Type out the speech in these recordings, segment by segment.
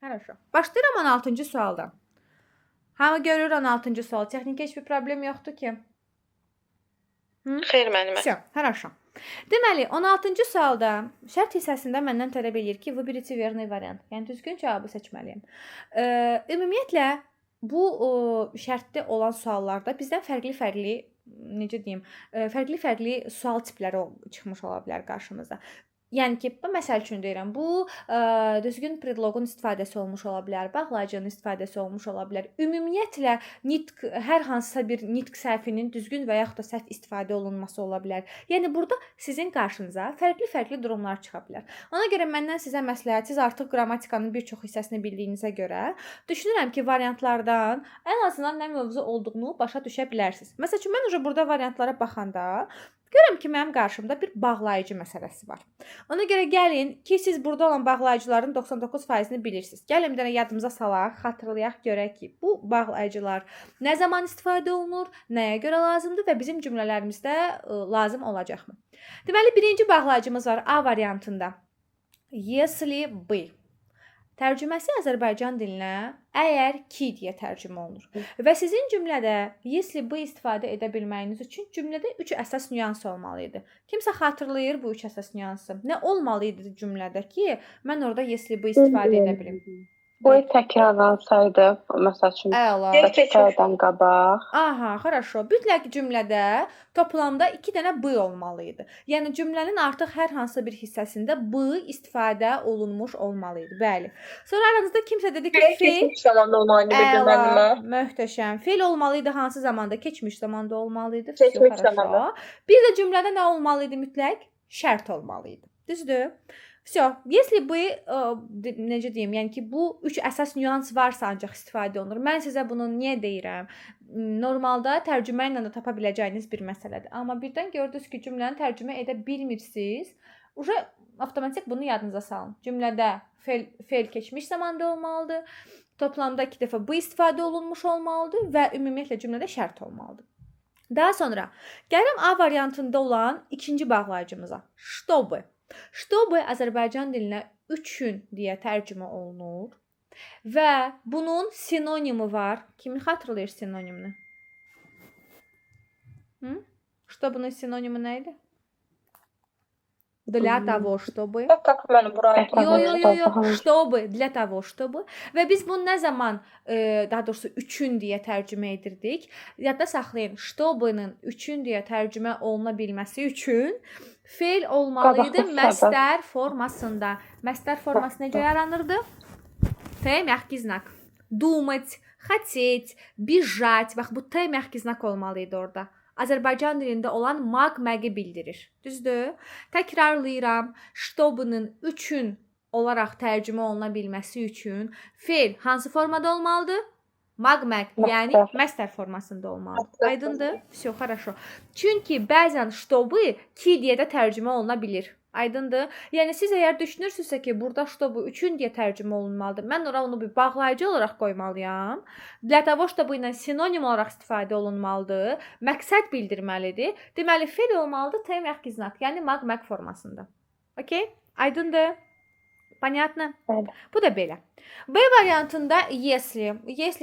Хорошо. Başlayıram 16-cı sualdan. Hamı görür 16-cı sual. Texnik heç bir problem yoxdur ki. Xeyr müəllimə. Всё, хорошо. Deməli, 16-cı sualda şərt hissəsində məndən tələb eləyir ki, выберите верный variant. Yəni düzgün cavabı seçməliyəm. Ümumiyyətlə bu şərtdə olan suallarda bizdən fərqli-fərqli, necə deyim, fərqli-fərqli sual tipləri çıxmış ola bilər qarşımıza. Yəni ki, məsəl üçün deyirəm, bu düzgün predloqun istifadəsi olmuş ola bilər, bağlayıcının istifadəsi olmuş ola bilər. Ümumiyyətlə nitq hər hansısa bir nitq səhvinin düzgün və yaxud da səhv istifadə olunması ola bilər. Yəni burada sizin qarşınıza fərqli-fərqli durumlar çıxa bilər. Ona görə məndən sizə məsləhət, siz artıq qrammatikanın bir çox hissəsini bildiyinizə görə düşünürəm ki, variantlardan ən azından nə mövzu olduğunu başa düşə bilərsiniz. Məsəl üçün mən burada variantlara baxanda görürəm ki, mənim qarşımda bir bağlayıcı məsələsi var. Ona görə gəlin ki, siz burada olan bağlayıcıların 99%-ni bilirsiniz. Gəlin bir dənə yadımıza salaq, xatırlayaq, görək ki, bu bağlayıcılar nə zaman istifadə olunur, nəyə görə lazımdır və bizim cümlələrimizdə lazım olacaqmı? Deməli, birinci bağlayıcımız var A variantında. Если бы. Tərcüməsi Azərbaycan dilinə əgər ki deyə tərcümə olunur. Və sizin cümlədə если бы istifadə edə bilməyiniz üçün cümlədə 3 əsas nüans olmalı idi. Kimsə xatırlayır bu 3 əsas nüansı? Nə olmalı idi cümlədə ki, mən orada если бы istifadə edə bilim? Bu təkrarlansaydı, məsəl üçün, dəqiqədən qabaq. Aha, хорошо. Mütləq cümlədə toplamda 2 dənə b olmalı idi. Yəni cümlənin artıq hər hansı bir hissəsində b istifadə olunmuş olmalı idi. Bəli. Sonra aranızda kimsə dedi ki, fe'l Keçmiş zamanda olmalı idi müəllimə. Möhtəşəm. Fe'l olmalı idi hansı zamanda? Keçmiş zamanda olmalı idi. Keçmiş zamanda. Bir də cümlədə nə olmalı idi mütləq? Şərt olmalı idi. Düzdür? Всё. Если бы necə deyim, yəni ki, bu 3 əsas nüans varsa ancaq istifadə olunur. Mən sizə bunu niyə deyirəm? Normalda tərcümə ilə də tapa biləcəyiniz bir məsələdir. Amma birdən gördünüz ki, cümləni tərcümə edə bilmirsiniz. Avtomatik bunu yadınıza salın. Cümlədə fe'l keçmiş zamanda olmalıdır. Toplamda 2 dəfə bu istifadə olunmuş olmalıdır və ümumiyyətlə cümlədə şərt olmalıdır. Daha sonra gəlirəm A variantında olan ikinci bağlayıcımıza. Чтобы. Чтобы Azərbaycan dilinə üçün deyə tərcümə olunur və bunun sinonimi var. Kimi xatırlayır sinonimini? Чтобы-nun sinonimi nə idi? Для того, чтобы. Tak mənim buraya. Yox. Чтобы, для того, чтобы. Və biz bunu nə zaman, daha doğrusu üçün deyə tərcümə edirdik? Yadda saxlayın. Чтобы-nun üçün deyə tərcümə oluna bilməsi üçün fe'l olmalı idi məstər formasında. Məstər forması necə yaranırdı? T мягкий знак. Думать, хотеть, бежать. Bax bu T мягкий знак olmalı idi orada. Azərbaycan dilində olan mag-məqi bildirir. Düzdür? Təkrarlayıram. Чтобы-nun üçün olaraq tərcümə oluna bilməsi üçün fe'l hansı formada olmalıdır? Mag-məq, yəni məstər formasında olmalıdır. Aydındır? Всё, хорошо. Çünki bəzən чтобы ki deyə də tərcümə oluna bilir. Aydındır? Yəni siz əgər düşünürsünüzsə ki, burada чтобы üçün deyə tərcümə olunmalıdır. Mən ora onu bir bağlayıcı olaraq qoymalıyam. Для того, чтобы ilə sinonim olaraq istifadə olunmalıdır. Məqsəd bildirməlidir. Deməli fe'l olmalıdır T мягкий знак, yəni mag-məq formasında. Okay? Aydındır? Понятно? Bəli. Bu da belə. B variantında если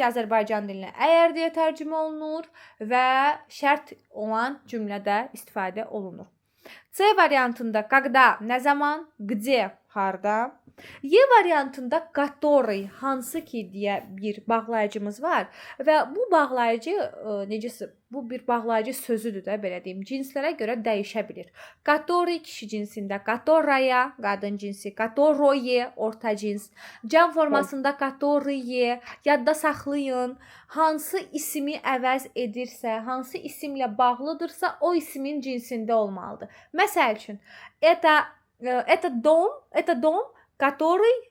Azərbaycan dilinə əgər deyə tərcümə olunur və şərt olan cümlədə istifadə olunur. C variantında когда, nə zaman, где, harda. Y variantında который, hansı ki deyə bir bağlayıcımız var və bu bağlayıcı necəsə bu bir bağlayıcı sözüdür də belə deyim. Cinslərə görə dəyişə bilir. Который kişi cinsində, которая qadın cinsi, которое orta cins. Cəm formasında которые yadda saxlayın. Hansı ismi əvəz edirsə, hansı isimlə bağlıdırsa o ismin cinsində olmalıdır. Məsəl üçün, это дом, который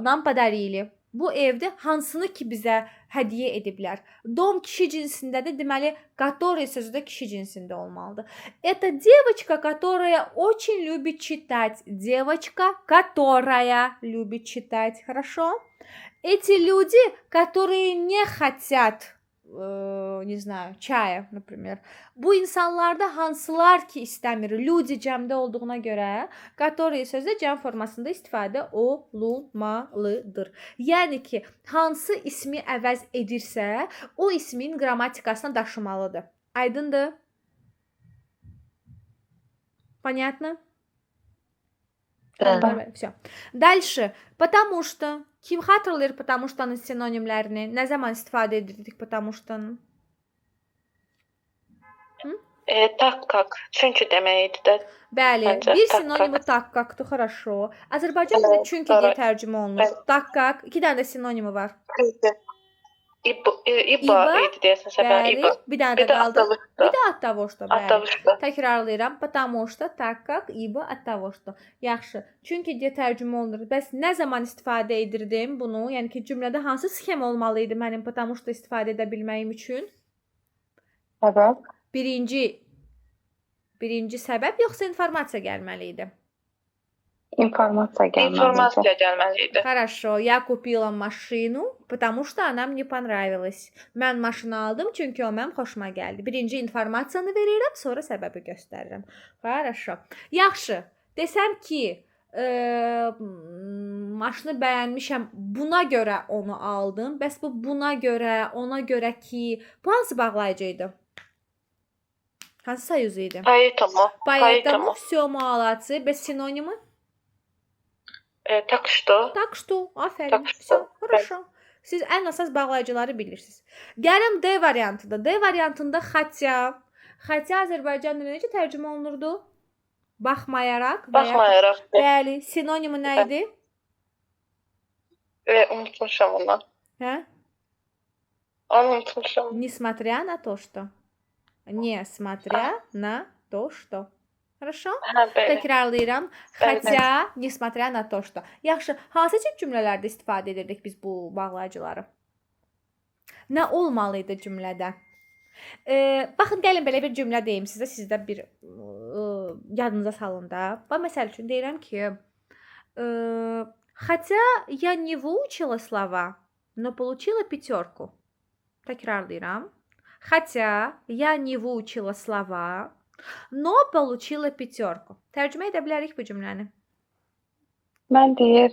нам подарили. Bu evdə hansını ki bizə hədiyyə ediblər. Dom kişi cinsindədir. Deməli, который sözü də kişi cinsində olmalıdır. Это девочка, которая очень любит читать. Девочка, которая любит читать. Хорошо? Эти люди, которые не хотят не знаю, çaya, например. Bu insanlarda hansılar ki istəmir, люди cəmdə olduğuna görə которые sözü cəm formasında istifadə olunmalıdır. Yəni ki, hansı ismi əvəz edirsə, o ismin qrammatikasına daşımalıdır. Aydındır? Понятно? Bəli. Всё. Дальше. Потому что. Kim xatırlayır потому что-nın sinonimlərini? Nə zaman istifadə edirdik потому что-nı? Tak kak. Çünki deməkdir də. Bəli, Məncə, bir tak sinonimi kak. takkakdır, хорошо. Azərbaycan dilində Evet, çünki doğru. deyə tərcümə olunur. Evet. Takkak, 2 dənə də sinonimi var. İba İba, idi deyəsən səbə. Bəli, İba. bir dənə Bir də də qaldı. Atavuşda. Bir də Attavoşda, bəli. Atavuşda. Təkrarlayıram. Потому что, так как, ибо, Attavoşda. Yaxşı. Çünki deyə tərcümə olunur. Bəs nə zaman istifadə edirdim bunu? Yəni ki, cümlədə hansı sxem olmalı idi mənim потому что istifadə edə bilməyim üçün? Səbəb. Birinci səbəb yoxsa informasiya gəlməli idi? İnformasiya gəlməli idi. Хорошо. Я купила машину, потому что она мне понравилась. Mən maşını aldım çünki o mənim xoşuma gəldi. Birinci informasiyanı verirəm, sonra səbəbi göstərirəm. Хорошо. Yaxşı. Desəm ki, maşını bəyənmişəm, buna görə onu aldım. Bəs bu buna görə, ona görə ki, bu hansı bağlayıcı idi? Hansı союз idi? Поэтому. Поэтому всё молодцы. Bəs sinonimi? Так что. Так что, aferin. Так что, Всё, хорошо. Siz ən əsas bağlayıcıları bilirsiniz. Gəlin D variantıda. D variantında xatya. Xatya Azərbaycan dilində necə tərcümə olunurdu? Baxmayaraq. Baxmayaraq. Bəli, sinonimi nə idi? Unutmuşam onu. Hə? Onu unutmuşam. Несмотря на то, что. Несмотря на то, что. Хорошо? Hə, bəli. Təkrarlayıram. Bəli, Xatya, несмотря на то, что. Yaxşı, hansı tip cümlələrdə istifadə edirdik biz bu bağlayıcıları? Nə olmalı idi cümlədə? Baxın, gəlin belə bir cümlə deyim sizə, siz də bir yadınıza salın da. Bax, məsəl üçün deyirəm ki, хотя я не выучила слова, но получила 5. Təkrarlayıram. Хотя я не выучила слова, но получила 5. Tərcümə edə bilərik bu cümləni. Mən deyir,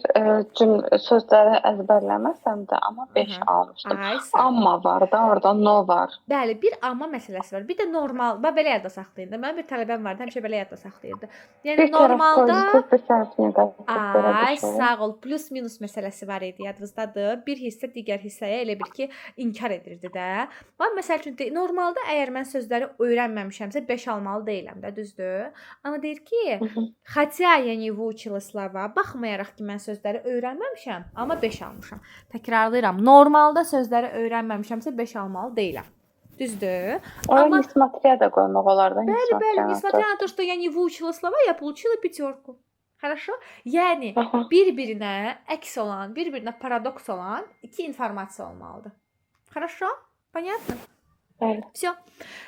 sözləri əzbərləməsəm də, amma 5 almışdım. Ay, sağ ol. Amma var da, orada no var. Bəli, bir amma məsələsi var. Bir də normal, bax belə yadda saxlayın da. Mənim bir tələbəm vardı, həmişə belə yadda saxlayırdı. Yəni Bir normalda pozitiv, bir tərəf negativ. belə bir ay şey. sağ ol, plus minus məsələsi var idi, yadınızdadır. Bir hissə digər hissəyə elə bil ki, inkar edirdi də. Bax, məsəl üçün normalda əgər mən sözləri öyrənməmişəmsə 5 almalı deyiləm də, düzdür? Amma deyir ki, хотя я не выучила слова, baxmayaraq ki, mən sözləri öyrənməmişəm, amma 5 almışam. Təkrarlayıram. Normalda sözləri öyrənməmişəmsə 5 almalı deyiləm. Düzdür? Ona Amma nismatriya da qoymaq olar da. bəli, несмотря на то, что я не выучила слова, я получила 5. Хорошо? Yəni bir-birinə əks olan, bir-birinə paradoks olan iki informasiya olmalıdır. Хорошо? Понятно? Bəli. Всё.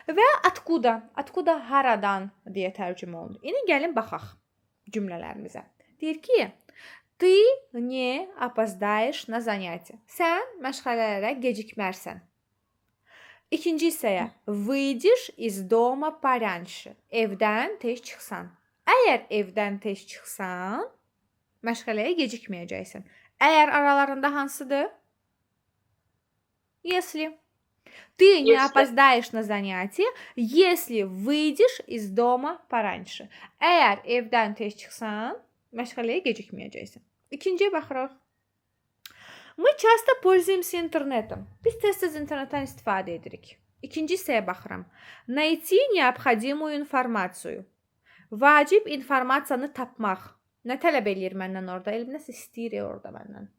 Və откуда? Откуда haradan deyə tərcümə olunur. İndi gəlin baxaq cümlələrimizə. Deyir ki, ты не опоздаешь на занятия. Sən məşğələlərə gecikmərsən. İkinci hissəyə выйдешь из дома пораньше. Evdən tez çıxsan. Əgər evdən tez çıxsan, məşğələyə gecikməyəcəksən. Əgər aralarında hansıdır? Если. Ты не опоздаешь на занятия, если выйдешь из дома пораньше. Əgər evdən tez çıxsan, məşğələyə gecikməyəcəksən. İkinciyə baxırıq. Мы часто пользуемся интернетом. Biz tez-tez internetdən istifadə edirik. İkinci hissəyə baxıram. Найти необходимую информацию. Vacib informasiyanı tapmaq. Nə tələb eləyir məndən orada? Elm nəsə istəyir orada məndən.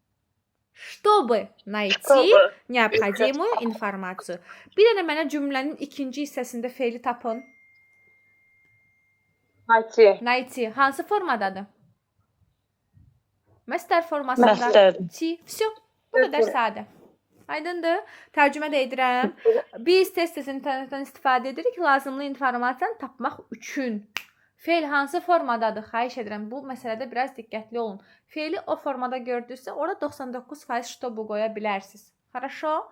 Чтобы найти необходимую информацию. Bir dənə mənə cümlənin ikinci hissəsində feili tapın. Найти. Hansı formadadır? Məstər formasında. Məstər. Всё. Bu qədər sadə. Aydındır? Tərcümə də edirəm. Biz tez-tez internetdən istifadə edirik lazımlı informasiyanı tapmaq üçün. Feil hansı formadadır? Xahiş edirəm. Bu məsələdə biraz diqqətli olun. Feili o formada gördünüzsə, orada 99% что bu qoya bilərsiniz. Хорошо?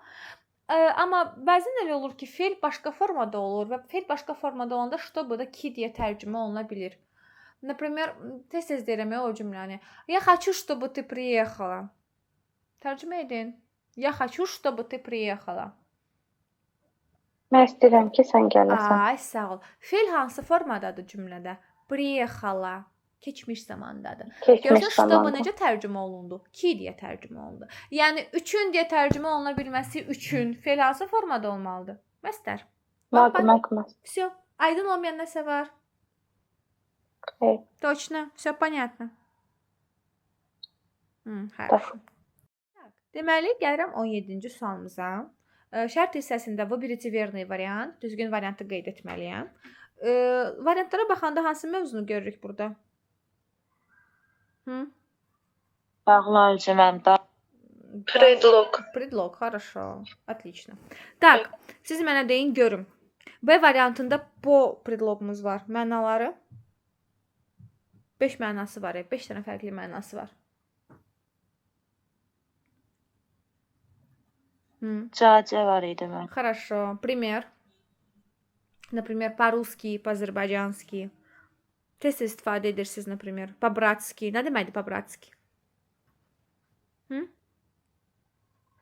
Amma bəzən elə olur ki, fe'l başqa formada olur və fe'l başqa formada olanda чтобы da ki deyə tərcümə oluna bilir. Например, tez-tez deyirəm ya o cümləni. Я хочу, чтобы ты приехала. Tərcümə edin. Я хочу, чтобы ты приехала. Mən istəyirəm ki, sən gələsən. Ay, sağ ol. Fe'l hansı formadadır cümlədə? Приехала. Keçmiş zamandadır. Keçmiş Görürsən, чтобы zamanda. necə tərcümə olundu? Ki deyə tərcümə olundu. Yəni üçün deyə tərcümə oluna bilməsi üçün fe'l hansı formada olmalıdır? Məstər. Məqmas. Всё. Aydın olmayan nəsə var? Evet. Точно. Всё понятно. Хорошо. Хорошо. Deməli, gəlirəm 17-ci sualımıza. Şərt hissəsində bu birinci verni variant, düzgün variantı qeyd etməliyəm. Variantlara baxanda hansı mövzunu görürük burada? Bağlar cümləndə. Предлог. Предлог, хорошо. Отлично. Так, siz mənə deyin görüm. B variantında po predlogumuz var. Mənaları 5 mənası var. 5 dənə fərqli mənası var. Cacə var idi mən. Хорошо. Пример. Например, по-русски, по-азərbaycanski. Tez istifadə edirsiniz, например, по-bratski. Nə deməkdir по-bratski?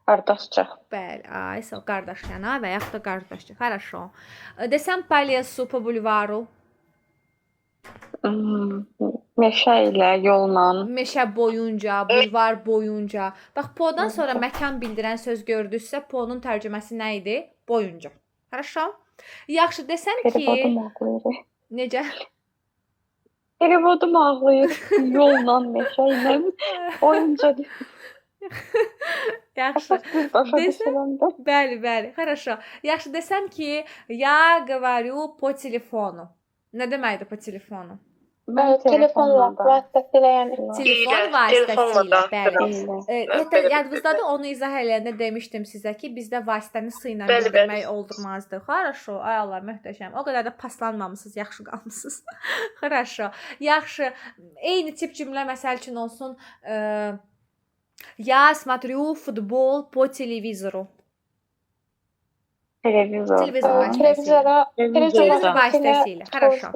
Qardaşca. Bəli, ay, sağ qardaşyana və yaxud da qardaşça. Хорошо. Desəm по лесу, по бульвару. Meşə ilə, yolla. Meşə boyunca, bulvar boyunca. Bax, po'dan sonra məkan bildirən söz gördünüzsə, po'nun tərcüməsi nə idi? Boyunca. Хорошо? Yaxşı, desəm ki, Perivodum ağlayır. necə? Perivodum ağlayır. Yolla, meşə ilə. Boyunca. Yaxşı. Başa Desəm- düşürəm də. Bəli, bəli. Хорошо. Yaxşı, desəm ki, я говорю по телефону. Nə deməkdir po telefonu? Mən Telefonla, vasitəsilə yəni. Telefon İlə, vasitəsilə, telefonla da bəli. biraz. Hətta yadınızdadır, onu izah eləyəndə demişdim sizə ki, bizdə vasitəni s ilə Bəli, bildirmək bəli. olmazdı. Хорошо, ay Allah, möhtəşəm. O qədər də paslanmamısınız, yaxşı qalmısınız. Хорошо. Yaxşı. Eyni tip cümlə məsəl üçün olsun. Я смотрю футбол по телевизору. Televizor. Televizor vasitəsilə. Televizor vasitəsilə. Хорошо.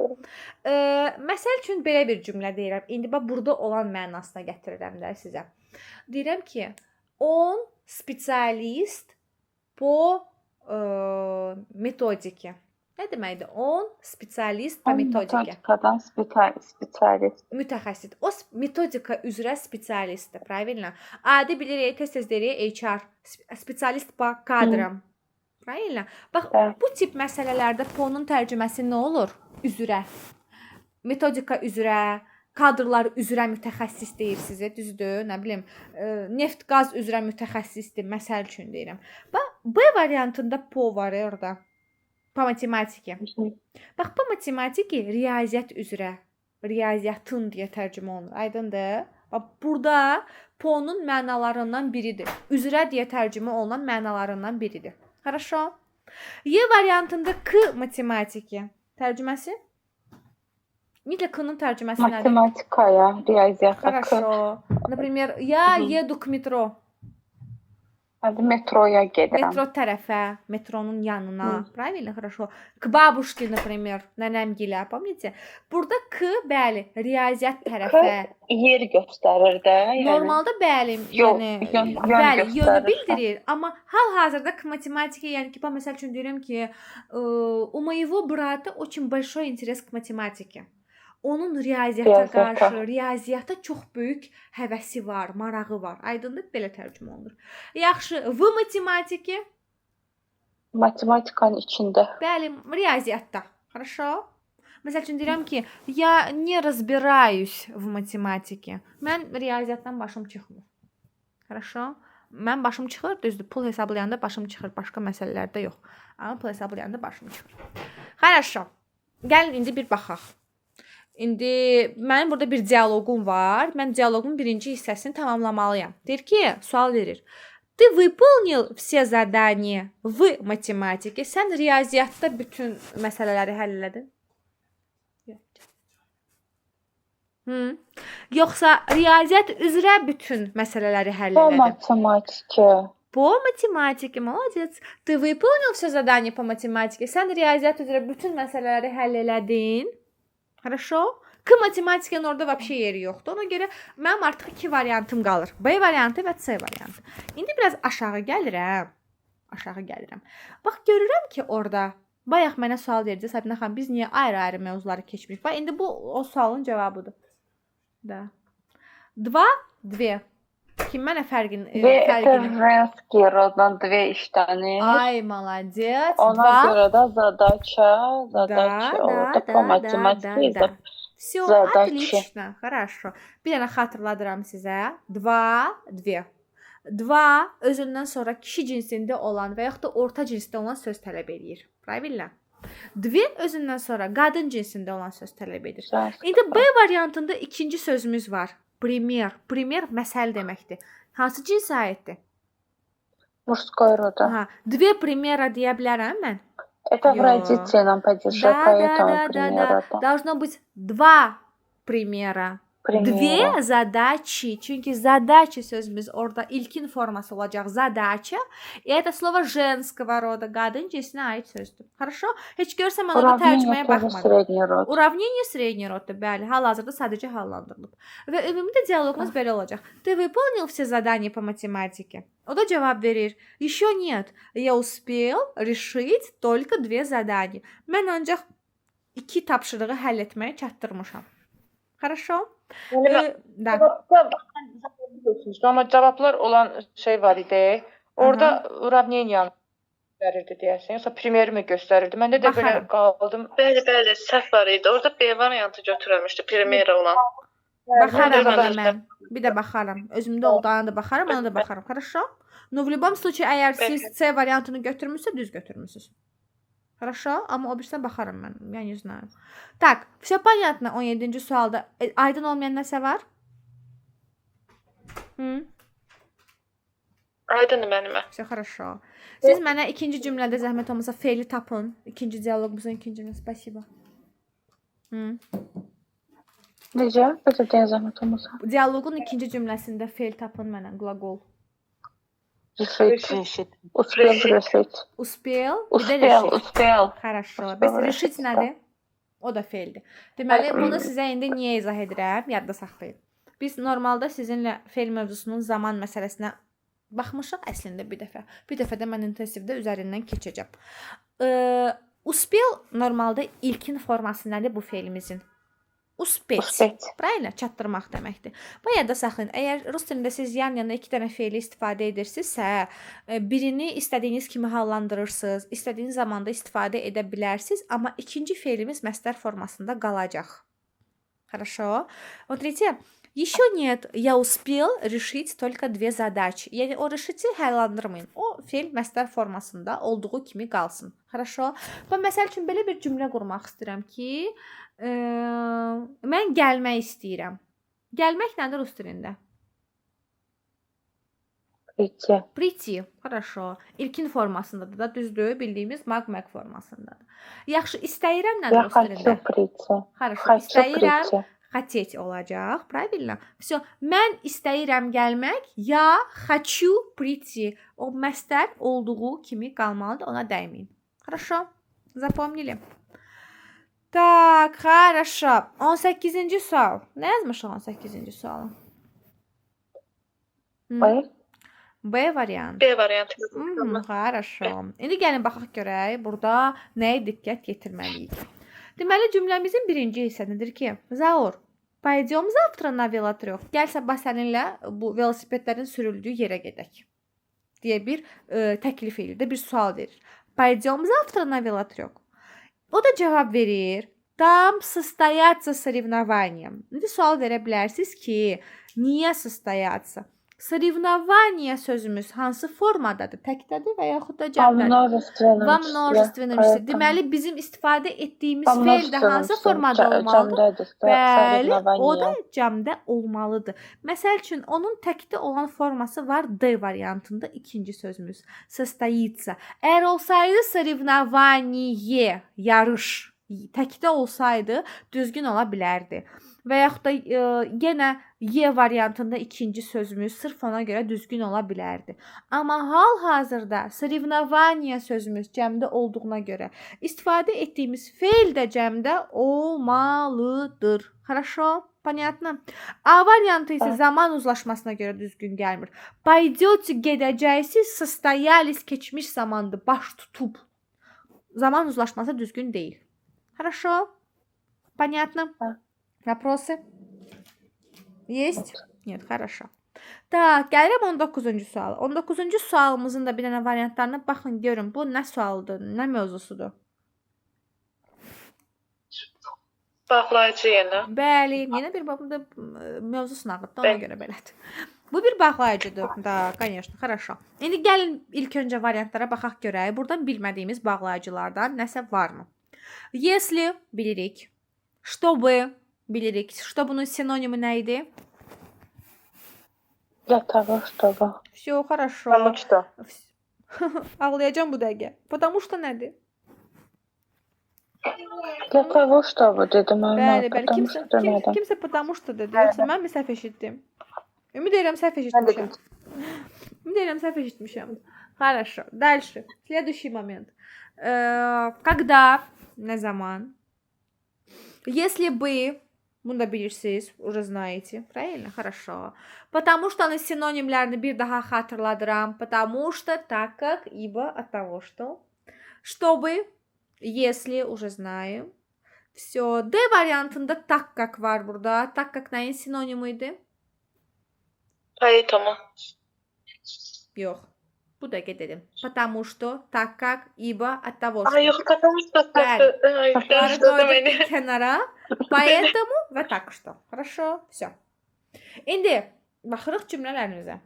Məsəl üçün belə bir cümlə deyirəm. İndi bax burada olan mənasına gətirirəm də sizə. Deyirəm ki, он специалист по методике. Nə deməkdir? Он специалист по методике. Metodikadan spesialist. Mütəxəssis. O metodika üzrə spesialistdir, правильно? Adi bilirik, tez-tez deyirik HR, spesialist по кадрам. Правильно? Bax, Bəli. bu tip məsələlərdə po'nun tərcüməsi nə olur? Üzrə. Metodika üzrə, kadrlar üzrə mütəxəssis deyirsiniz, düzdür? Nə bilim, neft, qaz üzrə mütəxəssisdir, məsəl üçün deyirəm. Bax, B variantında po var orada. Po matematiki. Bax, po matematiki riyaziyyat üzrə, riyaziyyatın deyə tərcümə olunur. Aydındır? Bax, burada po'nun mənalarından biridir. Üzrə deyə tərcümə olunan mənalarından biridir. Хорошо? Y variantında K matematiki. Tərcüməsi? Ümumiyyətlə K-nın tərcüməsi nədir? Matematikaya, riyaziyyata. Хорошо. Например, я еду к metro. Hadi metroya gedirəm. Metro tərəfə, metronun yanına. Правильно? Хорошо. К бабушке, например, nənəmgilə. Помните? Burada K, bəli, riyaziyyat tərəfə. Yer göstərir də. Yəni. Normalda bəli, Yol, yəni yön bəli, yönü göstərir. bildirir, amma hal-hazırda к математике, yəni ki, bax məsəl üçün deyirəm ki, у моего брата очень большой интерес к математике. Onun riyaziyyata qarşı, riyaziyyata çox böyük həvəsi var, marağı var. Aydındır? Belə tərcümə olunur. Yaxşı, v matematiki? Matematikanın içində. Bəli, riyaziyyatda. Хорошо? Məsəl üçün deyirəm ki, я не разбираюсь в математике. Mən riyaziyyatdan başım çıxmır. Хорошо? Mən başım çıxır, düzdür. Pul hesablayanda başım çıxır, başqa məsələlərdə yox. Amma pul hesablayanda başım çıxır. Хорошо. Gəlin indi bir baxaq. İndi mənim burada bir dialoqum var. Mən dialoqun birinci hissəsini tamamlamalıyam. Deyir ki, sual verir. Ты выполнил все задания в математике? Sən riyaziyyatda bütün məsələləri həll elədin? Yoxsa riyaziyyat üzrə bütün məsələləri həll Po elədin? matematiki. по математике. Молодец. Ты выполнил все задания по математике. Sən riyaziyyat üzrə bütün məsələləri həll elədin. Хорошо? K matematikinin orada vəbşə yeri yoxdur. Ona görə mənim artıq 2 variantım qalır. B variantı və C variantı. İndi biraz aşağı gəlirəm. Bax görürəm ki, orada bayaq mənə sual verdi Səbinə xanım, biz niyə ayrı-ayrı mövzuları keçmirik? Bax indi bu o sualın cavabıdır. Da. 2. Kim mənə fərqini? Это женский родом 2 işlənir. Ay, молодец. Ona 2. görə də задача oldu по математике. Все, Задачи. отлично, хорошо. Bir dənə xatırladıram sizə. 2. 2 özündən sonra kişi cinsində olan və yaxud da orta cinsdə olan söz tələb edir. Правильно? 2 özündən sonra qadın cinsində olan söz tələb edir. İndi B variantında ikinci sözümüz var. Пример. Пример məsəl deməkdir. Hansı cinsə aiddir? Мужской рода. Aha, 2 примера deyə bilərəm mən? Это в родительном падеже, поэтому пример это. Должно быть 2 примера. Примера. 2 задачи. Çünkü задача sözümüz orada ilkin forması olacaq. Задача. И это слово женского рода. Qadın cinsinə aid sözdür. Хорошо? Heç görsəm mən orada tərcüməyə Уравнение тоже baxmadım. средний род. Уравнение средний родdur. Bəli, hal-hazırda sadəcə hallandırılıb. Və ümumi də dialoqumuz belə olacaq. Ты выполнил все задания по математике? O da cavab verir. Еще нет. Я успел решить только 2 задания. Mən ancaq 2 tapşırığı həll etməyə çatdırmışam. Хорошо? Da. Amma cavablar olan şey var idi. Orada uravneniyanı göstərirdi deyəsən. Yoxsa primeri mi göstərirdi? Məndə də belə Baxarım. qaldım. Bəli, səhv var idi. Orada B variantı götürülmüşdü, primeri olan. Baxaram Mən ona mən. Bir də baxaram. Özümdə olduğuna da baxaram, ona da baxaram. Хорошо? Но в любом случае, əgər siz C variantını götürmüsünüz, düz götürmüsünüz. Хорошо? Amma o birisindən baxaram mən. Я не знаю. Так, все понятно 17-ci sualda. Aydın olmayan nəsə var? Aydındır mənimə. Все хорошо. Siz mənə ikinci cümlədə zəhmət olmasa feili tapın. İkinci dialoqumuzun ikinci cümləsi. Спасибо. Necə? Necə deyə zəhmət olmasa? Dialoqun ikinci cümləsində feil tapın mənə. Qlaqol. Решить. Успел решить. Uspel, bir də решить. Успел. Хорошо. Uspel Bəs решить, решить nədir? O da feildir. Deməli, bunu sizə indi niyə izah edirəm? Yadda saxlayın. Biz normalda sizinlə feil mövzusunun zaman məsələsinə baxmışıq əslində bir dəfə. Bir dəfə də mən intensivdə üzərindən keçəcəm. Uspel normalda ilkin forması nədir bu feilimizin? Uspet. Правильно? Çatdırmaq deməkdir. Bu yadda saxlayın. Əgər rus dilində siz yan-yana 2 dənə feili istifadə edirsinizsə, birini istədiyiniz kimi hallandırırsınız, istədiyiniz zamanda istifadə edə bilərsiniz, amma ikinci feilimiz məsdər formasında qalacaq. Хорошо? Вот видите, еще нет. Я успел решить только 2 задачи. Yəni o решити hallandırmayın. O feil məsdər formasında olduğu kimi qalsın. Хорошо? Mən məsəl üçün belə bir cümlə qurmaq istəyirəm ki, mən gəlmək istəyirəm. Gəlmək nədir rus dilində? Прийти. Priti. Хорошо. İlkin formasındadır da, düzdür? Bildiyimiz mag formasındadır. Yaxşı, istəyirəm nədir Я rus dilində? хочу прийти. Хорошо. Хочу İstəyirəm. прийти. Хотеть olacaq. Правильно? Все. Mən istəyirəm gəlmək. Я хочу прийти. O məsdər olduğu kimi qalmalıdır. Ona dəyməyin. Хорошо? Запомнили? Так, хорошо. 18-ci sual. Nə yazmışıq 18-ci sualı? Ой. B variantı. B variantı. Хорошо. İndi gəlin baxaq görək burada nəyə diqqət yetirməliyik. Deməli cümləmizin birinci hissəsidir ki, Zaur, payidем завтра на velotrek. Gəl sabah səninlə bu velosipedlərin sürüldüyü yerə gedək. Deyə bir təklif edir, bir sual verir. Payidem завтра на velotrek. O da cavab verir. Там состоятся соревнования. İndi sual verə bilərsiniz ki, niyə состоятся? Соревнования sözümüz hansı formadadır? Təkdədir və yaxud da cəmdədir? Və множественном числе. Deməli bizim istifadə etdiyimiz feil də hansı formada olmalıdır? Bəli, o da cəmdə olmalıdır. Məsəl üçün onun təkdə olan forması var D variantında ikinci sözümüz. Состоится. Əgər olsaydı соревнование, yarış təkdə olsaydı düzgün ola bilərdi. və yaxud da yenə Y variantında ikinci sözümüz sırf ona görə düzgün ola bilərdi. Amma hal-hazırda sırevnovaniya sözümüz cəmdə olduğuna görə istifadə etdiyimiz fe'l də cəmdə olmalıdır. Хорошо? Понятно? A variantı isə zaman uzlaşmasına görə düzgün gəlmir. Пойдете, gedəcəksiniz, состоялись keçmiş zamandır, baş tutub. Zaman uzlaşması düzgün deyil. Хорошо? Понятно? Вопросы? Есть? Нет, хорошо. Так, gəlirəm 19-cu suala. 19-cu sualımızın da bir dənə variantlarına baxın, görün. Bu nə sualdır, nə mövzusudur? Bağlayıcı yenə. Bəli, yenə bir babında mövzu sınağıdır, ona görə belədir. Bu bir bağlayıcıdır. Da, конечно, хорошо. İndi gəlin ilk öncə variantlara baxaq görək. Buradan bilmədiyimiz bağlayıcılardan nəsə varmı? Если bilirik. Чтобы bilirik. Ştobunun sinonimi nə idi? Для того, чтобы. Все, хорошо. Потому что. Ağlayacağım bu dəqiqə. Потому что nədir? Для того, чтобы dedim ama. Bəli, bəli. Потому Kimsə, что nədən? kimsə потому что dedi. Yoxsa mən mi səhv eşitdim? Ümid edirəm səhv eşitmişəm. Ümid edirəm səhv eşitmişəm. Хорошо. Дальше. Следующий момент. Когда, nə zaman? Если бы, bunu da bilirsiniz, уже знаете. Правильно? Хорошо. Потому что onun sinonimlərini bir daha xatırladıram. Потому что, так как, ибо, от того, что. Чтобы, если, уже знаем. Все. D variantında так как var burada. Так как nəyin sinonimiydi? Поэтому. Yox. Bu da dedim. Потому что, так как, ибо, от того, что. Ay yox, потому что. Bəli. Bunları Qarışdırdı qoyduk məni. bir kənara. Поэтому və так что. Хорошо. Все. İndi baxırıq cümlələrimizə.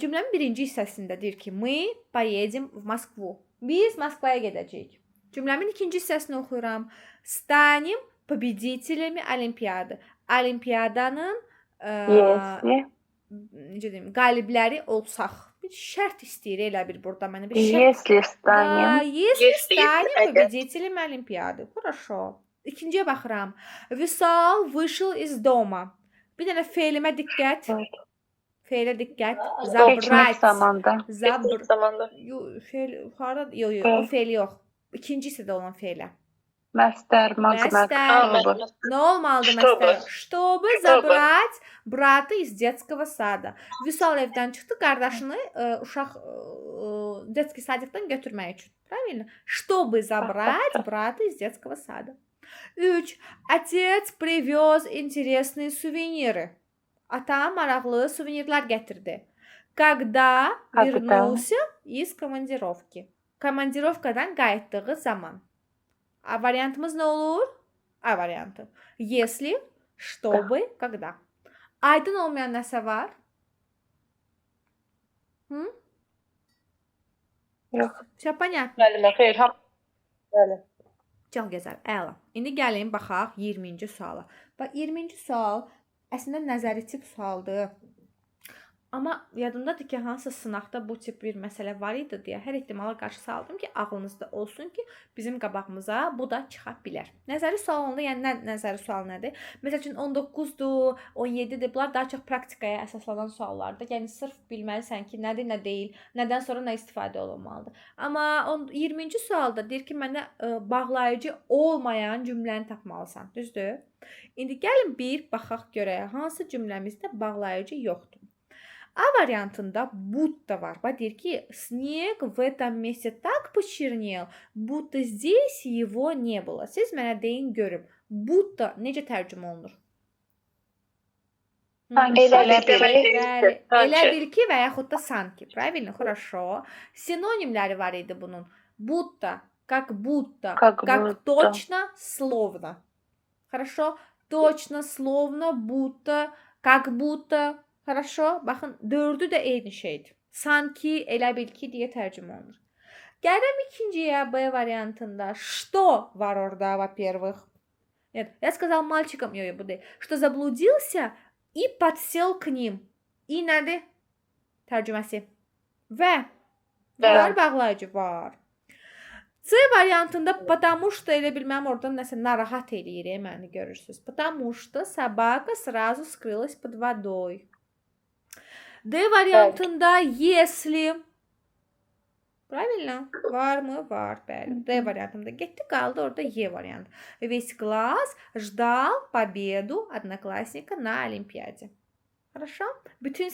Cümlənin birinci hissəsində deyir ki, мы поедем в Москву. Biz Moskvaya gedəcəyik. Cümləmin ikinci hissəsini oxuyuram. Станем победителями Olimpiады. Olimpiyadanın Если. necə deyim, qalibləri olsaq. Bir şərt istəyir elə bir burada mənə bir şərt. Если станем. Если Если станем это- победителем Олимпиады. Хорошо. İkinciyə baxıram. Vüsal wышел из дома. Bir dənə fe'limə diqqət. Evet. Fe'lə diqqət. Geçmiş Zabrat. zamanda. Zabr. Zamanda. Yo, fe'l harada? Yo, o Evet. fe'l yox. İkinci hissədə olan fe'lə. Məstər, magnet, Məstər. чтобы. Ne olmalıdır Чтобы. məsələn? Чтобы забрать брата из детского сада. Vüsal evdən çıxdı, qardaşını uşaq детский садикdən götürmək üçün. Правильно? Чтобы забрать брата из детского сада. 3. Отец привез интересные сувениры. Ata maraqlı suvenirlər gətirdi. Когда вернулся из командировки. Komandirovkadan qayıtdığı zaman. A variantımız nə olur? A variantı. Если, чтобы, когда. Aydın olmayan nəsə var? Hı? Yox. Все понятно. Müəllimə, xeyr, bəli. Çox gözəl. Əla. İndi gəlin baxaq 20-ci suala. Bax 20-ci sual əslində nəzəri tip sualdır. Amma yadımdadır ki, hansısa sınaqda bu tip bir məsələ var idi deyə hər ehtimala qarşı saldım ki, ağlınızda olsun ki, bizim qabağımıza bu da çıxa bilər. Nəzəri sual onda, yəni nəzəri sual nədir? Məsəl üçün 19-dur, 17-dir. Bunlar daha çox praktikaya əsaslanan suallardır. Yəni sırf bilməlisən ki, nədir, nə deyil, nədən sonra nə istifadə olunmalıdır. Amma 20-ci sualda deyir ki, mənə bağlayıcı olmayan cümləni tapmalısan. Düzdür? İndi gəlin bir baxaq görək hansı cümləmizdə bağlayıcı yoxdur. A variantında будто var. Bax deyir ki, снег в этом месте так почернел, будто здесь его не было. Siz mənə deyin görüm. Будто necə tərcümə olunur? Elə Bəli, elə bil ki və yaxud da sanki. Правильно? Хорошо. Sinonimləri var idi bunun. Будто, как будто, Как как будто. точно, словно. Хорошо? Точно, словно, будто, как будто. Хорошо? Baxın, dördü də eyni şeydir. Sanki, elə bil ki deyə tərcümə olunur. Gəlirəm ikinciyə, B variantında. Что var orada, во-первых? Нет, я сказал мальчикам, bu deyil. Что заблудился и подсел к ним. И nədir? Tərcüməsi. Və var bağlayıcı var. C variantında потому что elə bilməm oradan nəsə narahat eləyir məni görürsüz. Потому что собака сразу скрылась под водой. D variantında если Правильно? Var mı? Var. Bəli. D variantında getdi, qaldı orada Y variantı. Весь класс ждал победу одноклассника на Олимпиаде. Хорошо? Bütün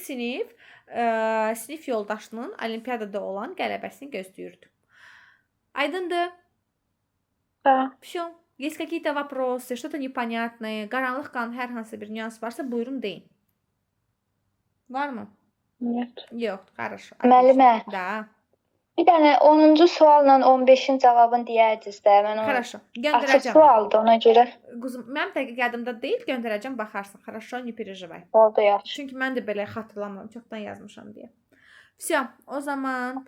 sinif yoldaşının olimpiyadada olan qələbəsini gözləyirdi. Aydındır? Да. Всё. Есть какие-то вопросы, что-то непонятное, qaranlıq qalan hər hansı bir nüans varsa buyurun deyin. Var mı? Нет. Yox, хорошо. Müəllimə. Da. Bir dənə 10-cu sualla 15-in cavabını deyərdiniz də. Mən onu Хорошо. açıq Göndərəcəm. sualdır ona görə. Quzum, mənim dəqiq yadımda deyil, göndərəcəm, baxarsan. Хорошо, не переживай. Orada yaz. Çünki mən də belə xatırlamıram, çoxdan yazmışam deyə. Всё, o zaman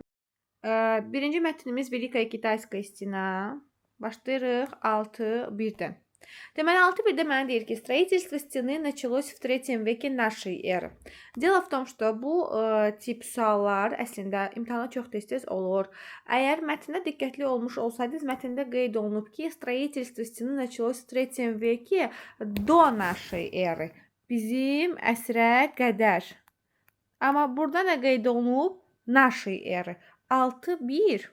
birinci mətnimiz Великая Китайская стена. Başlayırıq 6:1-dən. Deməli 6:1-də mənə deyir ki, строительство стены началось в 3 веке нашей эры. Дело в том, что bu tip suallar əslində imtahana çox tez-tez olur. Əgər mətndə diqqətli olmuş olsaydınız, mətndə qeyd olunub ki, строительство стены началось в 3 веке до нашей эры. Bizim əsrə qədər. Amma burada nə qeyd olunub? Нашей эры. 6:1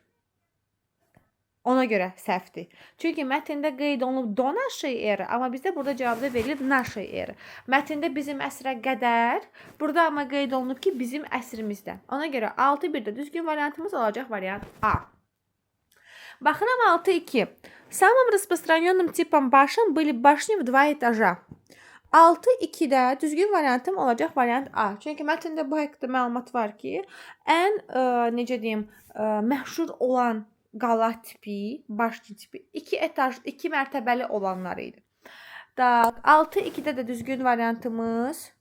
ona görə səhvdir. Çünki mətndə qeyd olunub do нашей эры, amma bizdə burada cavabda verilib нашей эры. Mətndə bizim əsrə qədər, burada amma qeyd olunub ki, bizim əsrimizdə. Ona görə 6:1-də düzgün variantımız olacaq variant A. Baxıram 6:2. Самым распространенным типом башен были башни в 2 этажа. 6:2-də düzgün variantım olacaq variant A. Çünki mətndə bu haqqda məlumat var ki, ən necə deyim, məşhur olan qala tipi, başçı tipi 2 etaj, 2 mərtəbəli olanlar idi. 6:2-də də düzgün variantımız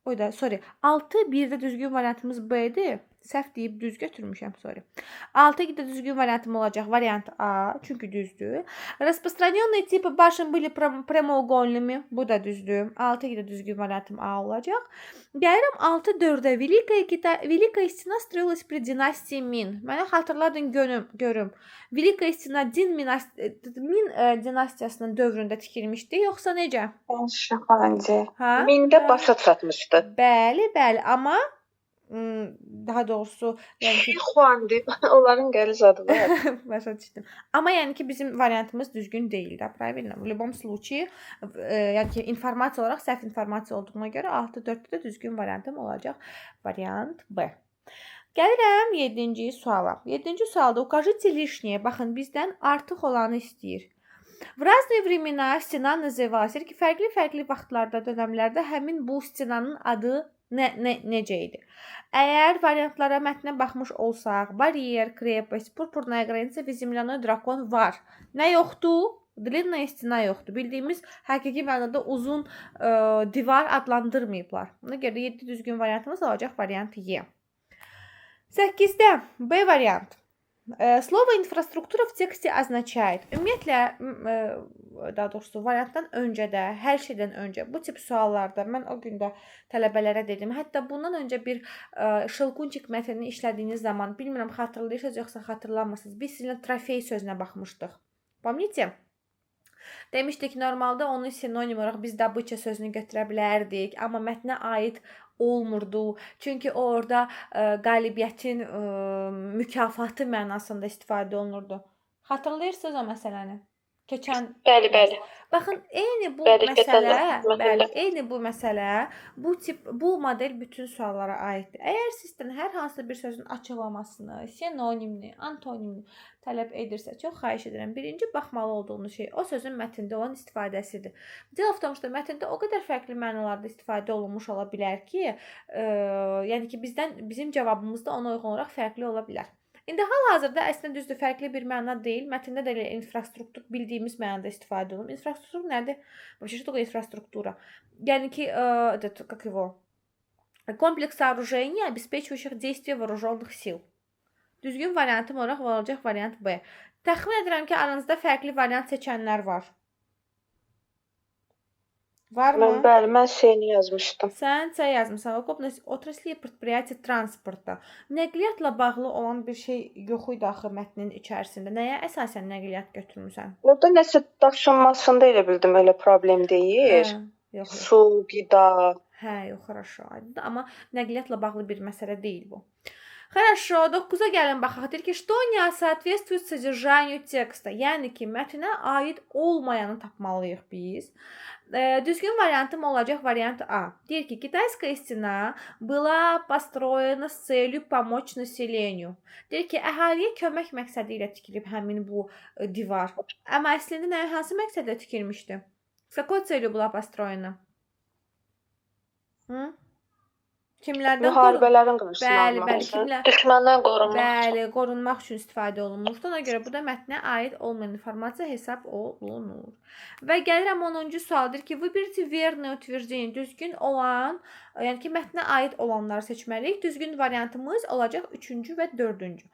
6:1-də düzgün variantımız B-dir. Səhv deyib düz götürmüşəm, sorry. 6:2-də düzgün variantım olacaq variant A, çünki düzdür. Распространенные типы башен были прямоугольными, bu da düzdür. 6:2-də düzgün variantım A olacaq. Gəlirəm 6:4-də Великая стена строилась при династии Мин. Mənə xatırladın görüm. Великая стена Min dinastiyasının dövründə tikilmişdi, yoxsa necə? Şahancı. Ha? Mində başa çatmışdı. Bəli, amma daha doğrusu yəni ki Xuandi. Onların qəliz adı var. başa düşdüm. Amma yəni ki bizim variantımız düzgün deyil də, правильно? В любом случае, yəni ki informasiya olaraq səhv informasiya olduğuna görə 6:4-də düzgün variantım olacaq variant B. Gəlirəm 7-ci suala. 7-ci sualda укажите лишнее. Baxın, bizdən artıq olanı istəyir. В разные времена стена называлась. Yəni ki, fərqli vaxtlarda, dönəmlərdə həmin bu stenanın adı necə idi? Əgər variantlara, mətnə baxmış olsaq, baryer, крепость, purpurная граница və земляной дракон var. Nə yoxdur? Длинная стена yoxdur. Bildiyimiz həqiqi mənada uzun divar adlandırmayıblar. Ona görə 7 düzgün variantımız olacaq variant Y. 8-də B variant. Слово инфраструктура в тексте означает. Ümumiyyətlə, daha doğrusu variantdan öncə də, hər şeydən öncə bu tip suallarda mən o gün də tələbələrə dedim. Hətta bundan öncə bir şılqunçik mətnini işlədiyiniz zaman, bilmirəm xatırlayırsınız yoxsa xatırlamırsınız. Biz sizinlə trofey sözünə baxmışdıq. Помните? Demişdik normalda onun sinonim olaraq biz добыча sözünü götürə bilərdik, amma mətnə aid olmurdu. Çünki orada qalibiyyətin mükafatı mənasında istifadə olunurdu. Xatırlayırsınız o məsələni? Keçən Bəli. Baxın, eyni bu məsələ, bu model bütün suallara aiddir. Əgər sizdən hər hansı bir sözün açıqlamasını, sinonimini, antonimini tələb edirsə, çox xahiş edirəm. Birinci baxmalı olduğunuz şey o sözün mətndə olan istifadəsidir. Дело в том, что mətndə o qədər fərqli mənalarda istifadə olunmuş ola bilər ki, yəni ki bizim cavabımız da ona uyğun olaraq fərqli ola bilər. İndi hal-hazırda əslində düzdür, fərqli bir məna deyil. Mətndə də elə infrastruktur bildiyimiz mənada istifadə olunur. Infrastruktur nədir? Вообще, что такое инфраструктура? Yəni ki, как его? Комплекс сооружений, обеспечивающих действия вооруженных сил. Düzgün variantım olaraq olacaq variant B. Təxmin edirəm ki, aranızda fərqli variant seçənlər var. Varmı? Bəli, mən şeyini yazmışdım. Sən C yazmısan. Отрасли предприятия transporta. Nəqliyyatla bağlı olan bir şey yox idi axı mətnin içərisində. Nəyə əsasən nəqliyyat götürmüsən? Orada nəsə daşınmasında elə bildim, elə problem deyil. Yox. Su, qida. Hə, yox, хорошо. Aydındır. Amma nəqliyyatla bağlı bir məsələ deyil bu. Хорошо, 9-a gəlin baxaq. Deyir ki, что не соответствует содержанию текста. Yəni ki, mətnə aid olmayanı tapmalıyıq biz. Düzgün variantım olacaq variant A. Deyir ki, китайская стена была построена с целью помочь населению. Deyir ki, əhaliyə kömək məqsədi ilə tikilib həmin bu divar. Amma əslində hansı məqsədlə tikilmişdi? С какой целью была построена? Hı? Kimlərdən Müharibələrin qarşısını Bəli, almaq bəli, üçün. kimlər? Düşməndən qorunmaq üçün. Bəli, qorunmaq üçün istifadə olunmuşdur. Ona görə bu da mətnə aid olmayan informasiya hesab olunur. Və gəlirəm 10-cu sualdır ki, выберите верное утверждение. Düzgün olan, yəni ki, mətnə aid olanları seçməliyik. Düzgün variantımız olacaq 3-cü və 4-cü.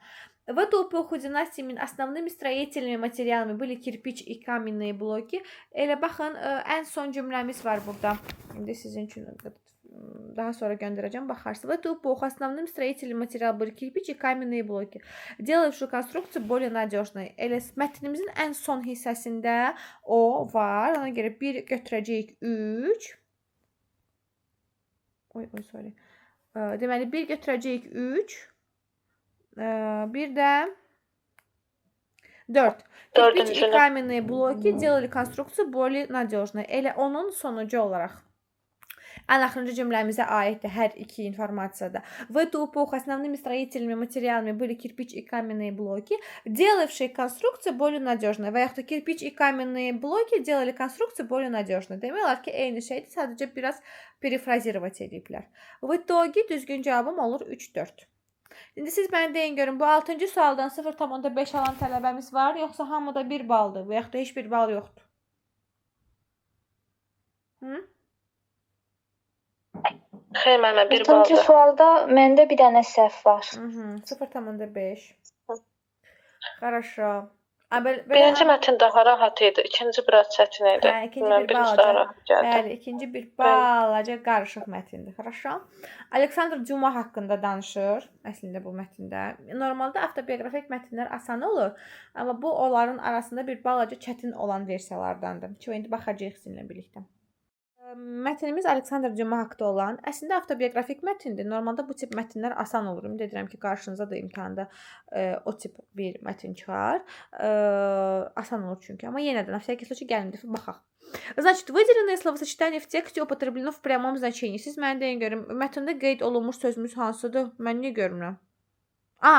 В эту эпоху династиями основными строительными материалами были кирпич и каменные блоки. Elə baxın, ən son cümləmiz var burada. İndi sizin üçün daha sonra göndərəcəm, baxarsınız. В эту эпоху основным строительным материалом были кирпич и каменные блоки, делавшие конструкцию более надежной. Elə mətnimizin ən son hissəsində o var. Ona görə 1 götürəcəyik 3. Sorry. Deməli 1 götürəcəyik 3. Bir də 4. Кирпич и каменные блоки делали конструкцию более надежной. Elə onun sonucu olaraq ən axırıncı cümləmizə aiddir hər iki informasiyada. В эту эпоху основными строительными материалами были кирпич и каменные блоки, делавшие конструкцию более надежной. Və yaxud da кирпич и каменные блоки делали конструкцию более надежной. Demək olar ki, eyni şeydir, sadəcə biraz perifrazировать ediblər. В итоге düzgün cavabım olur 3-4. İndi siz mənə deyin görün, bu 6-cı sualdan 0,5 alan tələbəmiz var, yoxsa hamıda 1 baldır, və yaxud da heç bir bal yoxdur? Hı? Xeyr, mənə 1 6-cı baldır. sualda məndə bir dənə səhv var. 0,5. Хорошо. Birinci mətn daha rahat idi, ikinci biraz çətin idi. Hə, ikinci bir balaca. Bəli, ikinci bir balaca qarışıq mətindir. Хорошо. Aleksandr Cuma haqqında danışır əslində bu mətndə. Normalda avtobiografik mətnlər asan olur, amma bu onların arasında bir balaca çətin olan versiyalardandır. Ki indi baxacağıq sizinlə birlikdə. Mətnimiz Aleksandr Cuma haqqında olan, əslində avtobiografik mətindir. Normalda bu tip mətnlər asan olur. Ümid edirəm ki, qarşınıza da imtahanda o tip bir mətin çıxar. Asan olur çünki. Amma yenə də, на всякий случай, gəlin dəfə baxaq. Значит, выделенное словосочетание в тексте употреблено в прямом значении. Siz mənə deyin görüm, mətndə qeyd olunmuş sözümüz hansıdır? Mən niyə görmürəm?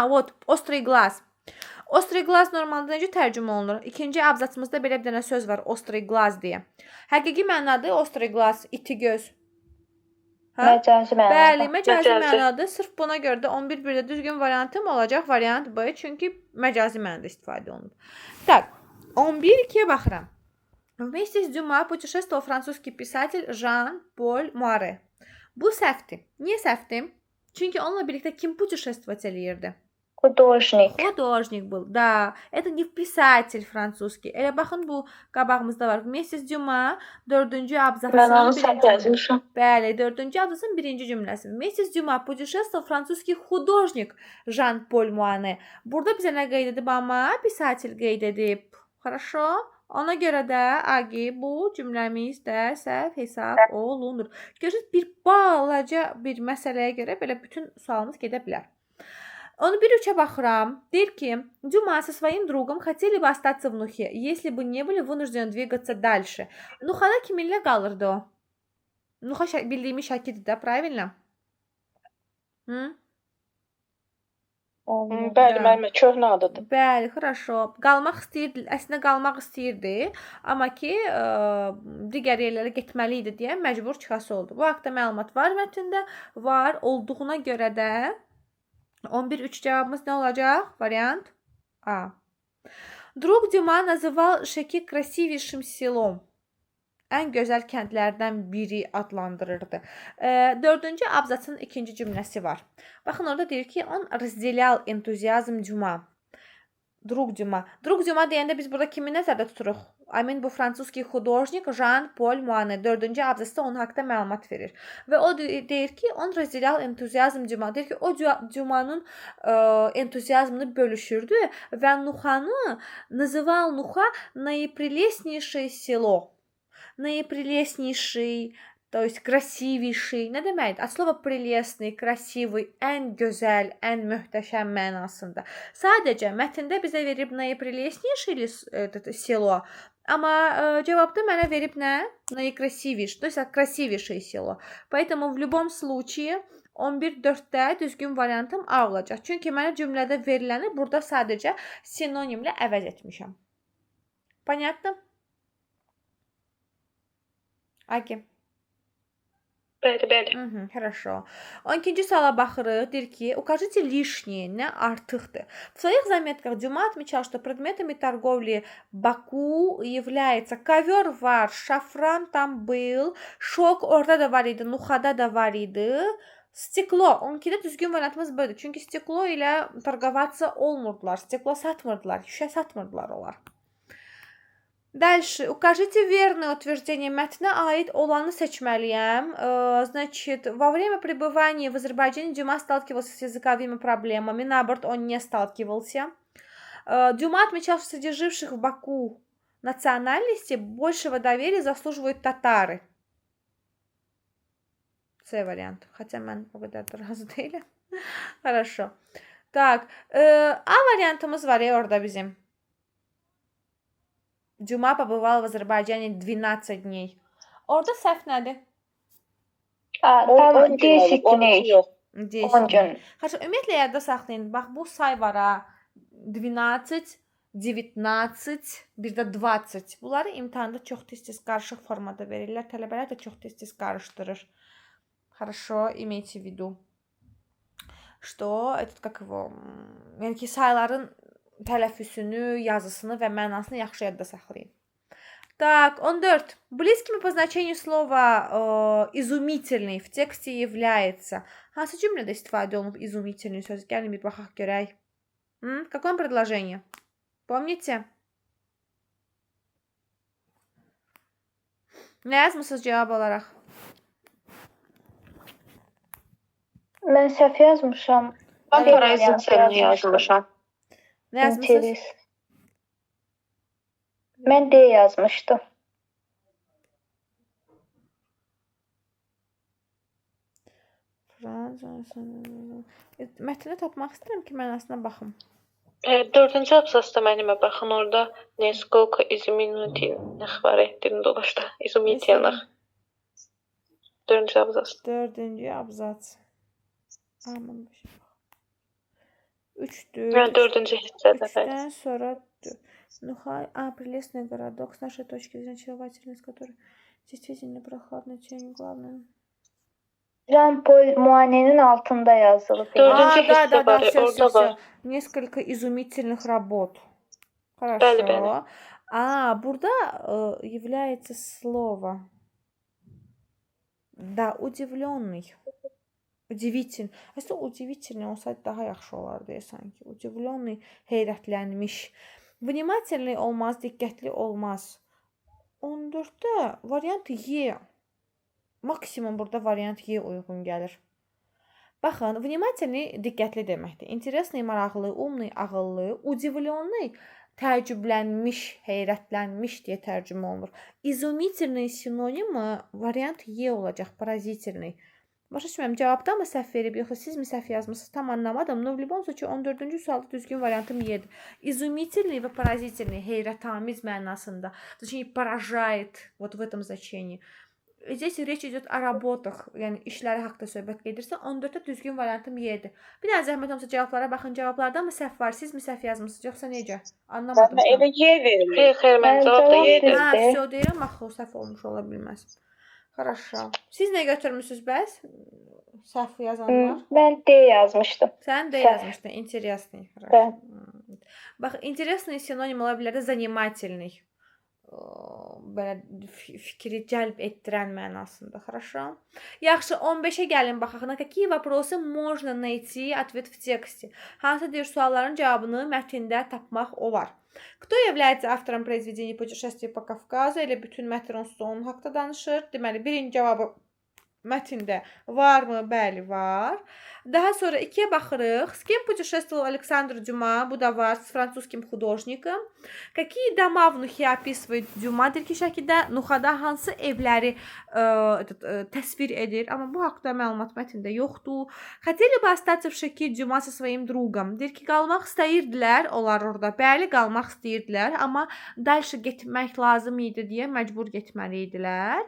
Вот, острый глаз. Острый глаз normalda necə tərcümə olunur? İkinci abzasımızda belə bir dənə söz var, острый глаз deyə. Həqiqi mənadır острый глаз, iti göz. Məcazi mənada. Bəli, məcazi mənadır. Sırf buna görə də 11-1-də düzgün variantım olacaq variant B, çünki məcazi mənada istifadə olunur. Так, 11-2-yə baxıram. Вместе с Дюма путешествовал французский писатель Жан-Поль Муаре. Bu səhvdir. Niyə səhvdir? Çünki onunla birlikdə kim putешествовать eləyirdi? Художник. Художник был, да. Это не писатель французский. Elə baxın bu qabağımızda var. Вместе с Дюма 4-cü abzasının birinci. Bəli, 4-cü abzasının birinci cümləsi. Вместе с Дюма путешествовал французский художник Жан-Поль Муаре. Burada bizə nə qeyd edib amma? Писатель qeyd edib. Хорошо? Ona görə də Agi bu cümləmiz də səhv hesab olunur. Görürsünüz, bir balaca bir məsələyə görə belə bütün sualımız gedə bilər. Он 1-3-ə baxıram. Deyir ki, Дюма со своим другом хотели бы остаться в Нухе, если бы не были вынуждены двигаться дальше. Nuxada kiminlə qalırdı o? Nuxa bildiyimiz şəkildir də, правильно? Hı? Bəli, müəllimə, köhnə adıdır. Bəli, хорошо. Qalmaq istəyirdi, əslində qalmaq istəyirdi, amma ki, digər yerlərə getməli idi deyə məcbur çıxası oldu. Bu haqqda məlumat var mətndə, var olduğuna görə də 11-3 cevabımız ne olacak? Вариант А. Друг Дюма называл Шеки красивейшим селом. En gözəl kəndlərdən biri adlandırırdı. 4-cü abzasın ikinci cümləsi var. Baxın, orada deyir ki, on разделял энтузиазм Дюма. Друг Дюма. Друг Дюма deyəndə biz burada kimi nəzərdə tuturuq? bu fransuski xudojnik Jean-Paul Monet 4-cü abzasda onun haqqında məlumat verir. Və o deyir ki, on razdeлял энтузиазм Дюма. Deyir ki, o Дюмa'nın энтузиазмını bölüşürdü və Nuxanı называл Nuxa наипрелестнейшее село. Наипрелестнейший, то есть красивейший. Nə deməkdir? От слова прелестный, красивый, ən gözəl, ən möhtəşəm mənasında. Sadəcə mətndə bizə verib наипрелестнейшее село, amma cavabda mənə verib nə? Наикрасивейшее, то есть красивейшее село. Поэтому в любом случае 11-4-də düzgün variantım A olacaq. Çünki mənə cümlədə veriləni burada sadəcə sinonimlə əvəz etmişəm. Понятно? Agi. Bəli. Хорошо. 12-ci suala baxırıq. Deyir ki, укажите лишнее, nə artıqdır. В своих заметках Дюма отмечал, что предметами торговли Баку является ковер var, шафран там был, şok orada da var idi, Nuxada da var idi. Stiklo. 12-də düzgün variantımız budur. Çünki stiklo ilə торговаться olmurdular. Stiklo satmırdılar, şüşə satmırdılar onlar. Дальше. Укажите верное утверждение мətnə aid olanı seçməliyəm. Значит, во время пребывания в Азербайджане Дюма сталкивался с языковыми проблемами. Наоборот, он не сталкивался. Дюма отмечал, что среди живших в Баку национальности большего доверия заслуживают татары. С вариант. Хотя mən o qədər də razı deyiləm. Хорошо. Так. A variantımız var ya orada bizim. Дюма побывал в Азербайджане 12 дней. Orada səhv nədir? Tam 10 güney. 10 gün. Хорошо, ümumiyyətlə yadda saxlayın. Bax, bu say var ha. 12, 19, bir də 20. Bunları imtahanda çox tez-tez qarışıq formada verirlər. Tələbələr də çox tez-tez qarışdırır. Хорошо, имейте в виду, что этот, как его, yəni ki, sayların tələffüsünü, yazısını və mənasını yaxşı yadda saxlayın. Так, 14. Близкими по значению слова изумительный в тексте является. Hansı cümlədə istifadə olunub изумительный söz? Gəlin bir baxaq görək. В каком предложении? Помните? Nə yazmısınız cavab olaraq? Mən səhv yazmışam. Ben parazitlerini yazmışam. Nə yazmısınız? İnteres. Mən D yazmışdım. Mətni tapmaq istəyirəm ki, mənasına baxım. 4-cü abzasda mənimə baxın, orada Neskолько изумительных var etdiyini dolaşdı. İzumительных. 4-cü abzasda. 4-cü abzas. Aman bir şey. 3'dür. 4-cü hissədə. 3'dən sonra Нухай, прелестный городок с нашей точки зрения очаровательность, который действительно прохладный, очень главное. Jean-Paul Moinet'in altında yazılı. Dördüncü hisse var, всё, orada всё, var. всё. Несколько изумительных работ. Хорошо. Bəli. Burada является слово. Да, удивленный. Удивительный. Aslında удивительный olsaydı daha yaxşı olardı sanki. Удивленный, heyrətlənmiş. Внимательный olmaz, diqqətli olmaz. 14'də variant Y. Maksimum burada variant Y uyğun gəlir. Baxın, внимательный diqqətli deməkdir. Интересный, maraqlı, umный, ağıllı, удивленный, təəccüblənmiş, heyrətlənmiş deyə tərcümə olunur. İzumительный sinonimi variant Y olacaq, поразительный. Başa düşmürəm, cavabda mı səhv verib, yoxsa siz mi səhv yazmısınız? Tam anlamadım. Но в любом случае 14-cü sualda düzgün variantım Y-dir. İzumительный və поразительный, heyrətamiz mənasında. Точнее, поражает вот в этом значении. Здесь речь идет о работах, yəni işləri haqqında söhbət gedirsə, 14-də düzgün variantım Y-dir. Bir daha zəhmət olmasa cavablara baxın. Cavablarda mı səhv var? Siz mi səhv yazmısınız, yoxsa necə? Anlamadım. Bana elə Y verilmiş. Xeyr, mən cavab da yedim. Всё deyirəm, axı o səhv olmuş ola bilməz. Хорошо. Siz nə götürmüsünüz bəs? Səhv yazanlar. Ben D yazmışdım. Sən də Səhv. yazmışdın. Интересный. Хорошо. Да. Bax, интересный sinonim ola bilər də занимательный. belə fikri cəlb etdirən mənasında. Хорошо? Yaxşı, 15-ə gəlin baxaq. На какие вопросы можно найти ответ в тексте? Hansı deyir sualların cavabını mətndə tapmaq olar? Кто является автором произведения «Путешествие по Кавказу»? Elə bütün mətn onsuz onun haqqında danışır. Deməli, birinci cavabı mətndə varmı? Bəli, var. Daha sonra 2-yə baxırıq. С кем путешествовал Александр Дюма? Bu da var. С французским художником. Какие дома в Нухе описывает Дюма? Deyir ki, şəkildə Nuxada hansı evləri təsvir edir? Amma bu haqda məlumat mətndə yoxdur. Хотели бы остаться в Шаки Дюма со своим другом? Deyir ki, qalmaq istəyirdilər onlar orada. Bəli, qalmaq istəyirdilər, amma dальше getmək lazım idi deyə məcbur getməli idilər.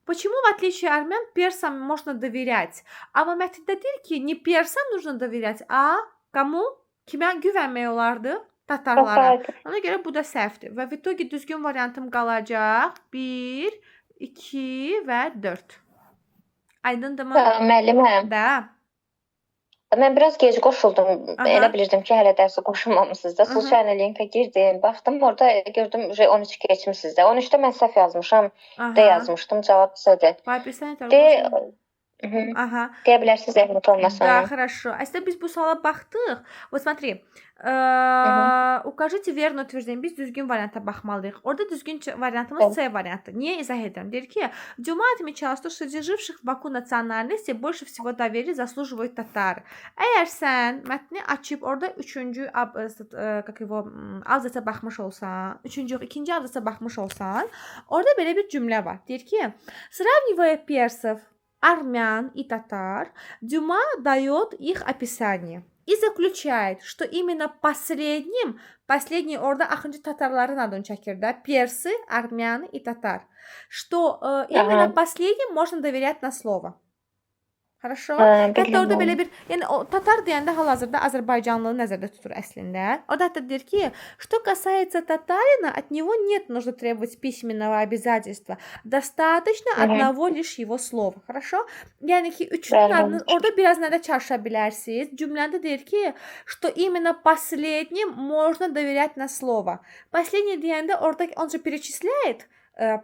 Почему, в отличие от армян, персам можно доверять? Amma mətndə deyir ki, не персам нужно доверять, а кому? Kimə güvənmək olardı? Tatarlara. Ona görə bu da səhvdir. Və в итоге düzgün variantım qalacaq 1, 2 və 4. Aydındırmı? Müəlliməm, Da. mən biraz gec qoşuldum. Aha. Elə bilirdim ki, hələ dərsə qoşulmamısınız da. Social linka girdim, baxdım, orada gördüm 13 keçmisiniz də. 13-də mən səhv yazmışam, D yazmışdım, cavab C-dir. Vay, bir sənə D, Aha. deyə bilərsiniz, zəhmət olmasın. Да, хорошо. Əslində biz bu suala baxdıq. Вот смотри. Укажите верное утверждение. Biz düzgün varianta baxmalıyıq. Orada düzgün variantımız C variantı. Niyə izah edirəm? Deyir ki, Дюма отмечал, что среди живших в Баку национальностей больше всего доверия заслуживают татары. Əgər sən mətni açıb orada 3-cü abzasa baxmış olsan, 3-cü yox, 2-ci abzasa baxmış olsan, orada belə bir cümlə var. Deyir ki, сравнивая персов, армян и татар, Дюма дает их описание и заключает, что именно последний orada axıncı tatarların adını çəkir də, персы, армяне и татар, что именно последним можно доверять на слово. Хорошо? Hətta orada belə bir, yəni o tatar deyəndə hal-hazırda Azərbaycanlını nəzərdə tutur əslində. O da hətta deyir ki, что касается татарина, от него нет нужды требовать письменного обязательства. Достаточно одного лишь его слова. Хорошо? Yəni ki, orada biraz nədə çarşa bilərsiniz? Cümlədə deyir ki, что именно последним можно доверять на слово. Последний deyəndə orada он же перечисляет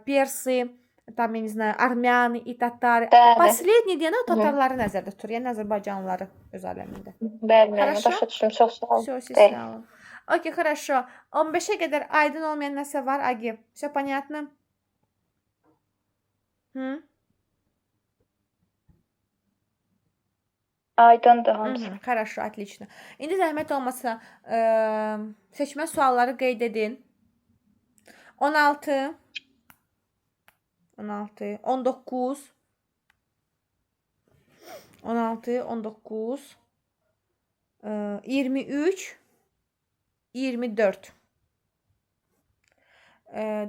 персы, там, я не знаю, армяне и татары. Последний deyəndə o tatarları nəzərdə tutur, yəni Azərbaycanlıları öz aləmində. Bəli, başa düşdüm, çox sağ olun. Все, сестра. Окей, хорошо. 15-ə qədər aydın olmayan nəsə var, Agi? Все понятно? Aydındır hamısı. Хорошо, отлично. İndi zəhmət olmasa seçmə sualları qeyd edin. 16 19 23 24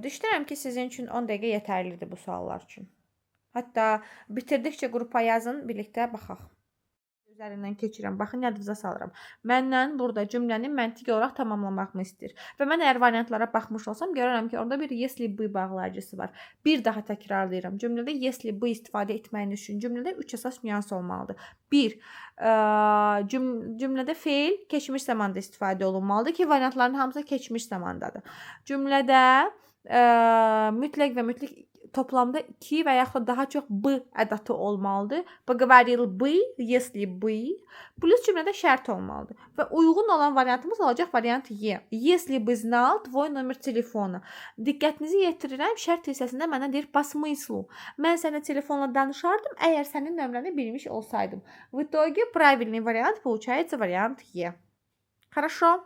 Düşünürəm ki, sizin üçün 10 dəqiqə yetərlidir bu suallar üçün. Hətta bitirdikcə qrupa yazın, birlikdə baxaq. Üzərindən keçirəm. Baxın, yadınıza salıram. Məndən burada cümləni məntiqi olaraq tamamlamağımı istəyir. Və mən əgər variantlara baxmış olsam, görərəm ki, orada bir если бы bağlayıcısı var. Bir daha təkrarlayıram. Cümlədə если бы istifadə etməyiniz üçün cümlədə 3 əsas nüans olmalıdır. 1. Cümlədə feil keçmiş zamanda istifadə olunmalıdır ki, variantların hamısı keçmiş zamandadır. Cümlədə mütləq və mütləq toplamda 2 və yaxud da daha çox b ədatı olmalıdır. Поговорил бы, если бы. Plus cümlədə şərt olmalıdır. Və uyğun olan variantımız olacaq variant Y. Если бы знал твой номер телефона. Diqqətinizi yetirirəm, şərt hissəsində mənə deyir по смыслу. Mən sənə telefonla danışardım, əgər sənin nömrəni bilmiş olsaydım. В итоге правильный вариант получается вариант Е. Хорошо?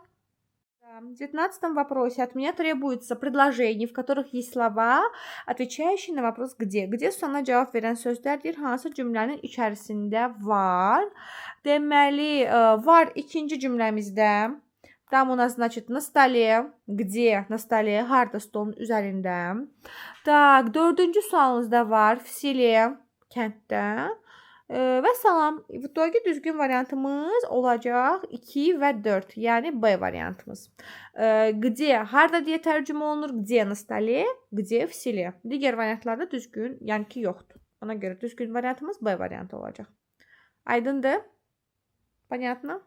В 19 вопросе от меня требуется предложений, в которых есть слова, отвечающие на вопрос «где?». Где sana cavab verən sözlərdir, hansı cümlənin içərisində var. Deməli, var ikinci cümləmizdə. Там у нас, значит, на столе. Где? На столе. Harda stolun üzərində. Так, dördüncü sualınızda var. В селе. Kənddə. Və salam. В итоге düzgün variantımız olacaq 2 və 4. Yəni B variantımız. Где? Harda deyə tərcümə olunur. Где на stole? Где в селе? Digər variantlarda düzgün, yəni ki, yoxdur. Ona görə düzgün variantımız B variantı olacaq. Aydındır? Понятно?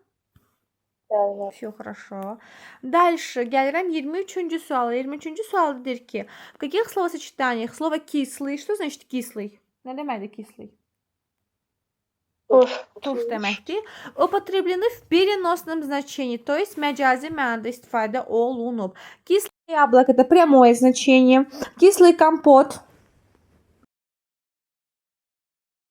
Gəlmir. Все хорошо. Дальше gəlirəm 23-cü suala. 23-cü sualda deyir ki, в каких словосочетаниях слово кислый, что значит кислый? Nə deməkdir kислый? Turş deməkdir. Употреблены в переносном значении, то есть məcazi mənada istifadə olunub. Кислое яблоко это прямое значение. Кислый компот